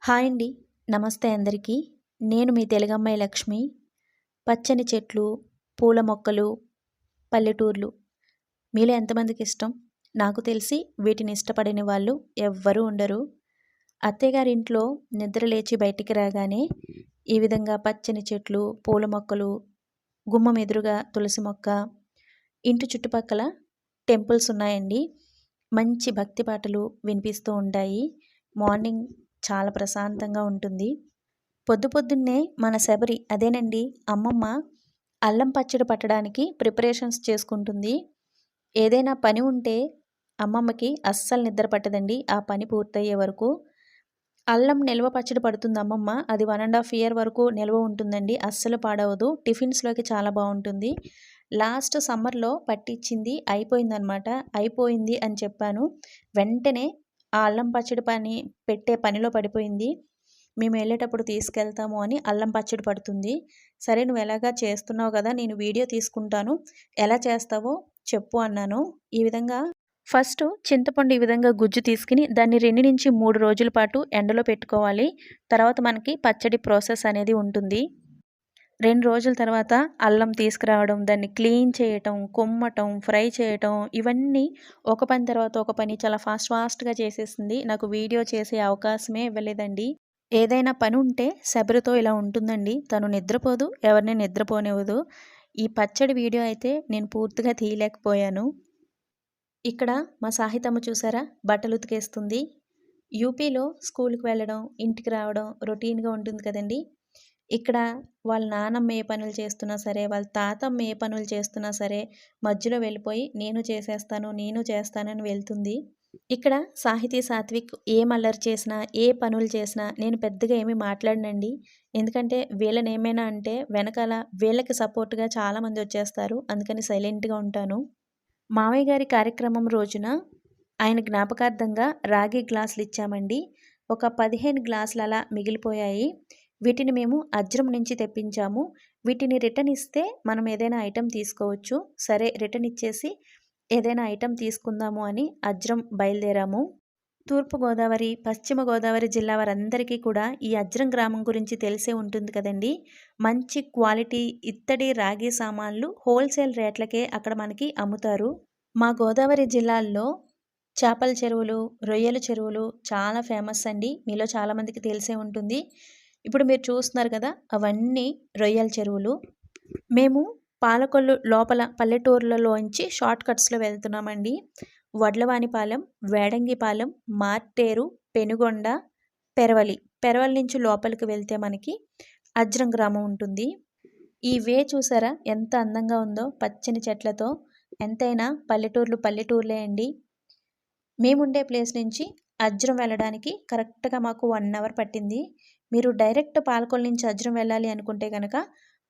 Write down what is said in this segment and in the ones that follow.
Hi అండి. నమస్తే అందరికీ. నేను మీ తెలుగమ్మాయి లక్ష్మి. పచ్చని చెట్లు, పూల మొక్కలు, పల్లెటూర్లు మీలో ఎంతమందికి ఇష్టం? నాకు తెలిసి వీటిని ఇష్టపడని వాళ్ళు ఎవ్వరూ ఉండరు. అత్తయ్యగారింట్లో నిద్ర లేచి బయటికి రాగానే ఈ విధంగా పచ్చని చెట్లు, పూల మొక్కలు, గుమ్మం ఎదురుగా తులసి మొక్క, ఇంటి చుట్టుపక్కల టెంపుల్స్ ఉన్నాయండి. మంచి భక్తి పాటలు వినిపిస్తూ ఉంటాయి. మార్నింగ్ చాలా ప్రశాంతంగా ఉంటుంది. పొద్దున్నే మన శబరి అదేనండి అమ్మమ్మ అల్లం పచ్చడి పట్టడానికి ప్రిపరేషన్స్ చేసుకుంటుంది. ఏదైనా పని ఉంటే అమ్మమ్మకి అస్సలు నిద్ర పట్టదండి ఆ పని పూర్తయ్యే వరకు. అల్లం నిల్వ పచ్చడి పడుతుంది అమ్మమ్మ. అది 1½ ఇయర్ వరకు నిల్వ ఉంటుందండి. అస్సలు పాడవదు. టిఫిన్స్‌లోకి చాలా బావుంటుంది. లాస్ట్ సమ్మర్‌లో పట్టిచ్చింది అయిపోయిందనమాట. అయిపోయింది అని చెప్పాను. వెంటనే ఆ అల్లం పచ్చడి పని పెట్టే పనిలో పడిపోయింది. మేము వెళ్ళేటప్పుడు తీసుకెళ్తాము అని అల్లం పచ్చడి పడుతుంది. సరే నువ్వు ఎలాగా చేస్తున్నావు కదా! నేను వీడియో తీసుకుంటాను. ఎలా చేస్తావో చెప్పు అన్నాను. ఈ విధంగా ఫస్ట్ చింతపండు ఈ విధంగా గుజ్జు తీసుకొని దాన్ని 2-3 రోజుల పాటు ఎండలో పెట్టుకోవాలి. తర్వాత మనకి పచ్చడి ప్రాసెస్ అనేది ఉంటుంది. 2 రోజుల తర్వాత అల్లం తీసుకురావడం, దాన్ని క్లీన్ చేయటం, కుమ్మటం, ఫ్రై చేయటం ఇవన్నీ ఒక పని తర్వాత ఒక పని చాలా ఫాస్ట్‌గా చేసేసింది. నాకు వీడియో చేసే అవకాశమే ఇవ్వలేదండి. ఏదైనా పని ఉంటే శబరితో ఇలా ఉంటుందండి. తను నిద్రపోదు, ఎవరిని నిద్రపోనివ్వదు. ఈ పచ్చడి వీడియో అయితే నేను పూర్తిగా తీయలేకపోయాను. ఇక్కడ మా సాహితమ్మ చూసారా బట్టలు ఉతికేస్తుంది. యూపీలో స్కూల్‌కి వెళ్ళడం, ఇంటికి రావడం రొటీన్‌గా ఉంటుంది కదండీ! ఇక్కడ వాళ్ళ నానమ్మ ఏ పనులు చేస్తున్నా సరే, వాళ్ళ తాతమ్మ ఏ పనులు చేస్తున్నా సరే, మధ్యలో వెళ్ళిపోయి నేను చేస్తానని వెళ్తుంది. ఇక్కడ సాహితీ, సాత్విక్ ఏం అల్లరి చేసినా, ఏ పనులు చేసినా నేను పెద్దగా ఏమీ మాట్లాడనండి. ఎందుకంటే వీళ్ళనేమైనా అంటే వెనకాల వీళ్ళకి సపోర్ట్‌గా చాలామంది వచ్చేస్తారు. అందుకని సైలెంట్‌గా ఉంటాను. మావయ్య గారి కార్యక్రమం రోజున ఆయన జ్ఞాపకార్థంగా రాగి గ్లాసులు ఇచ్చామండి. ఒక 15 గ్లాసులు అలా మిగిలిపోయాయి. వీటిని మేము అజ్రం నుంచి తెప్పించాము. వీటిని రిటర్న్ ఇస్తే మనం ఏదైనా ఐటెమ్ తీసుకోవచ్చు. సరే రిటర్న్ ఇచ్చేసి ఏదైనా ఐటెమ్ తీసుకుందాము అని అజ్రం బయలుదేరాము. తూర్పుగోదావరి, పశ్చిమ గోదావరి జిల్లా వారందరికీ కూడా ఈ అజ్రం గ్రామం గురించి తెలిసే ఉంటుంది కదండీ! మంచి క్వాలిటీ ఇత్తడి, రాగి సామాన్లు హోల్‌సేల్ రేట్లకే అక్కడ మనకి అమ్ముతారు. మా గోదావరి జిల్లాల్లో చేపల చెరువులు, రొయ్యల చెరువులు చాలా ఫేమస్ అండి. మీలో చాలామందికి తెలిసే ఉంటుంది. ఇప్పుడు మీరు చూస్తున్నారు కదా! అవన్నీ రొయ్యల చెరువులు. మేము పాలకొల్లు లోపల పల్లెటూర్లలోంచి షార్ట్ కట్స్‌లో వెళ్తున్నామండి. వడ్లవానిపాలెం, వేడంగిపాలెం, మార్టేరు, పెనుగొండ, పెరవలి. పెరవలి నుంచి లోపలికి వెళ్తే మనకి అజ్రం గ్రామం ఉంటుంది. ఈ వే చూసారా ఎంత అందంగా ఉందో పచ్చని చెట్లతో. ఎంతైనా పల్లెటూర్లే అండి. మేముండే ప్లేస్ నుంచి అజ్రం వెళ్ళడానికి కరెక్ట్‌గా మాకు 1 అవర్ పట్టింది. మీరు డైరెక్ట్ పాలకొల్లు నుంచి అజ్రం వెళ్ళాలి అనుకుంటే గనక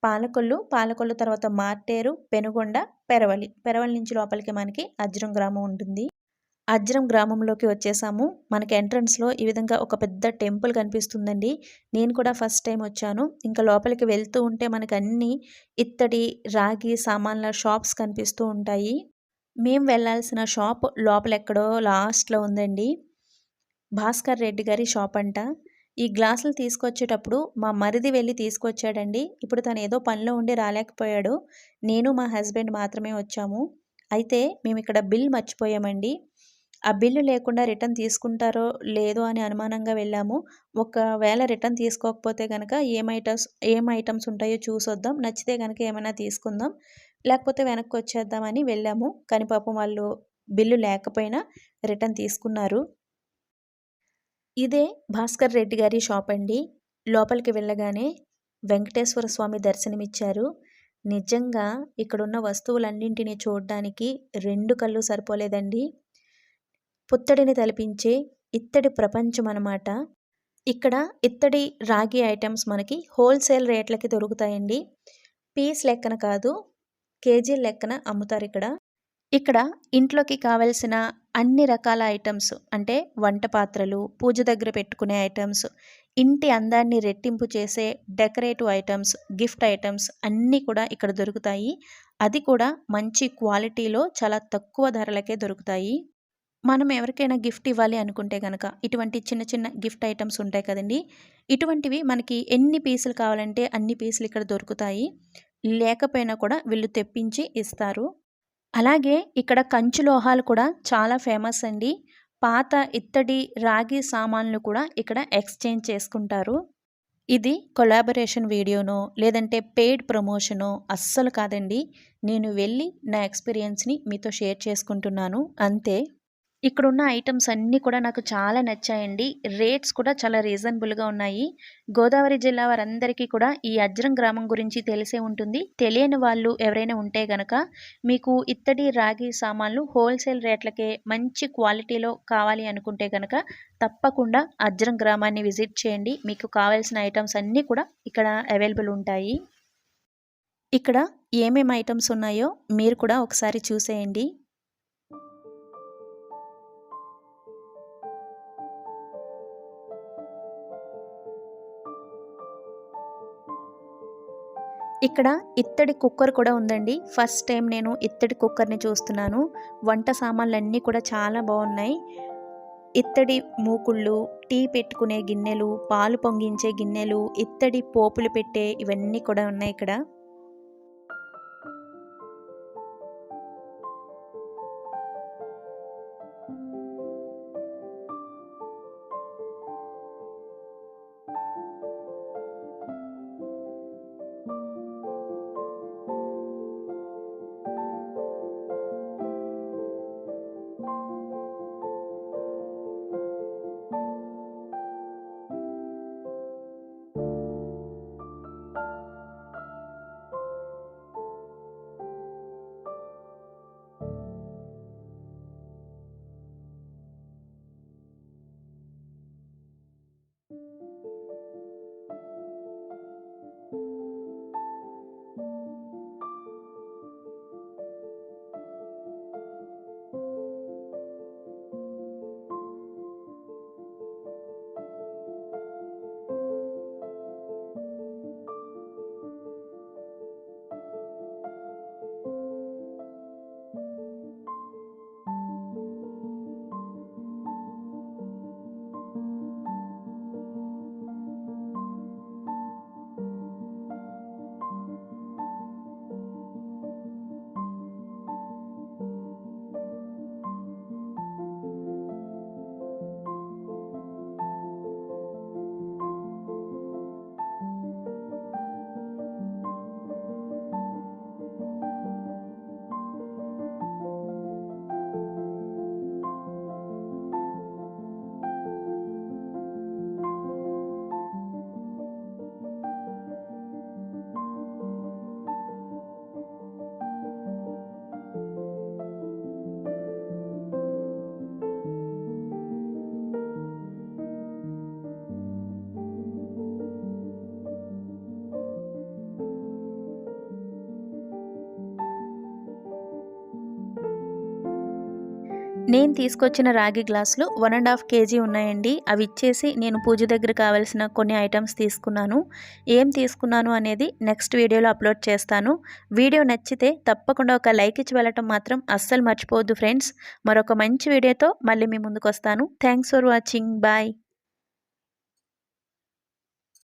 పాలకొల్లు తర్వాత మార్టేరు, పెనుగొండ, పెరవలి. పెరవలి నుంచి లోపలికి మనకి అజ్రం గ్రామం ఉంటుంది. అజ్రం గ్రామంలోకి వచ్చేసాము. మనకి ఎంట్రన్స్‌లో ఈ విధంగా ఒక పెద్ద టెంపుల్ కనిపిస్తుందండి. నేను కూడా ఫస్ట్ టైమ్ వచ్చాను. ఇంకా లోపలికి వెళ్తూ ఉంటే మనకు అన్నీ ఇత్తడి, రాగి సామాన్ల షాప్స్ కనిపిస్తూ ఉంటాయి. మేము వెళ్ళాల్సిన షాప్ లోపలెక్కడో లాస్ట్‌లో ఉందండి. భాస్కర్ రెడ్డి గారి షాప్ అంట. ఈ గ్లాసులు తీసుకొచ్చేటప్పుడు మా మరిది వెళ్ళి తీసుకొచ్చాడండి. ఇప్పుడు తనేదో పనిలో ఉండి రాలేకపోయాడు. నేను మా హస్బెండ్ మాత్రమే వచ్చాము. అయితే మేమిక్కడ బిల్ మర్చిపోయామండి. ఆ బిల్లు లేకుండా రిటర్న్ తీసుకుంటారో లేదో అని అనుమానంగా వెళ్ళాము. ఒకవేళ రిటర్న్ తీసుకోకపోతే గనక ఏం ఐటమ్స్ ఉంటాయో చూసొద్దాం. నచ్చితే గనక ఏమైనా తీసుకుందాం. లేకపోతే వెనక్కొచ్చేద్దామని వెళ్ళాము. కానీ పాపం వాళ్ళు బిల్లు లేకపోయినా రిటర్న్ తీసుకున్నారు. ఇదే భాస్కర్ రెడ్డి గారి షాప్ అండి. లోపలికి వెళ్ళగానే వెంకటేశ్వర స్వామి దర్శనమిచ్చారు. నిజంగా ఇక్కడున్న వస్తువులన్నింటినీ చూడ్డానికి 2 కళ్ళు సరిపోలేదండి. పుత్తడిని తలపించే ఇత్తడి ప్రపంచం అనమాట. ఇక్కడ ఇత్తడి, రాగి ఐటెమ్స్ మనకి హోల్‌సేల్ రేట్లకి దొరుకుతాయండి. పీస్ లెక్కన కాదు, కేజీల లెక్కన అమ్ముతారిక్కడ. ఇక్కడ ఇంట్లోకి కావాల్సిన అన్ని రకాల ఐటమ్స్ అంటే వంట పాత్రలు, పూజ దగ్గర పెట్టుకునే ఐటమ్స్, ఇంటి అందాన్ని రెట్టింపు చేసే డెకరేటివ్ ఐటమ్స్, గిఫ్ట్ ఐటమ్స్ అన్నీ కూడా ఇక్కడ దొరుకుతాయి. అది కూడా మంచి క్వాలిటీలో చాలా తక్కువ ధరలకే దొరుకుతాయి. మనం ఎవరికైనా గిఫ్ట్ ఇవ్వాలి అనుకుంటే గనక ఇటువంటి చిన్న చిన్న గిఫ్ట్ ఐటమ్స్ ఉంటాయి కదండీ! ఇటువంటివి మనకి ఎన్ని పీసులు కావాలంటే అన్ని పీసులు ఇక్కడ దొరుకుతాయి. లేకపోయినా కూడా వీళ్ళు తెప్పించి ఇస్తారు. అలాగే ఇక్కడ కంచు లోహాలు కూడా చాలా ఫేమస్ అండి. పాత ఇత్తడి, రాగి సామాన్లు కూడా ఇక్కడ ఎక్స్‌చేంజ్ చేసుకుంటారు. ఇది కొలాబరేషన్ వీడియోనో, లేదంటే పెయిడ్ ప్రమోషనో అస్సలు కాదండి. నేను వెళ్ళి నా ఎక్స్‌పీరియన్స్‌ని మీతో షేర్ చేసుకుంటున్నాను అంతే. ఇక్కడున్న ఐటెమ్స్ అన్నీ కూడా నాకు చాలా నచ్చాయండి. రేట్స్ కూడా చాలా రీజనబుల్‌గా ఉన్నాయి. గోదావరి జిల్లా వారందరికీ కూడా ఈ అజ్రం గ్రామం గురించి తెలిసే ఉంటుంది. తెలియని వాళ్ళు ఎవరైనా ఉంటే గనక మీకు ఇత్తడి, రాగి సామాన్లు హోల్‌సేల్ రేట్లకే మంచి క్వాలిటీలో కావాలి అనుకుంటే గనక తప్పకుండా అజ్రం గ్రామాన్ని విజిట్ చేయండి. మీకు కావాల్సిన ఐటెమ్స్ అన్నీ కూడా ఇక్కడ అవైలబుల్ ఉంటాయి. ఇక్కడ ఏమేమి ఐటెమ్స్ ఉన్నాయో మీరు కూడా ఒకసారి చూసేయండి. ఇక్కడ ఇత్తడి కుక్కర్ కూడా ఉందండి. ఫస్ట్ టైం నేను ఇత్తడి కుక్కర్‌ని చూస్తున్నాను. వంట సామాన్లన్నీ కూడా చాలా బావున్నాయి. ఇత్తడి మూకుళ్ళు, టీ పెట్టుకునే గిన్నెలు, పాలు పొంగించే గిన్నెలు, ఇత్తడి పోపులు పెట్టే ఇవన్నీ కూడా ఉన్నాయి ఇక్కడ. నేను తీసుకొచ్చిన రాగి గ్లాసులు 1½ కేజీ ఉన్నాయండి. అవి ఇచ్చేసి నేను పూజ దగ్గర కావాల్సిన కొన్ని ఐటమ్స్ తీసుకున్నాను. ఏం తీసుకున్నాను అనేది నెక్స్ట్ వీడియోలో అప్లోడ్ చేస్తాను. వీడియో నచ్చితే తప్పకుండా ఒక లైక్ ఇచ్చి వెళ్ళటం మాత్రం అస్సలు మర్చిపోవద్దు ఫ్రెండ్స్. మరొక మంచి వీడియోతో మళ్ళీ మీ ముందుకు వస్తాను. Thanks for watching. బాయ్.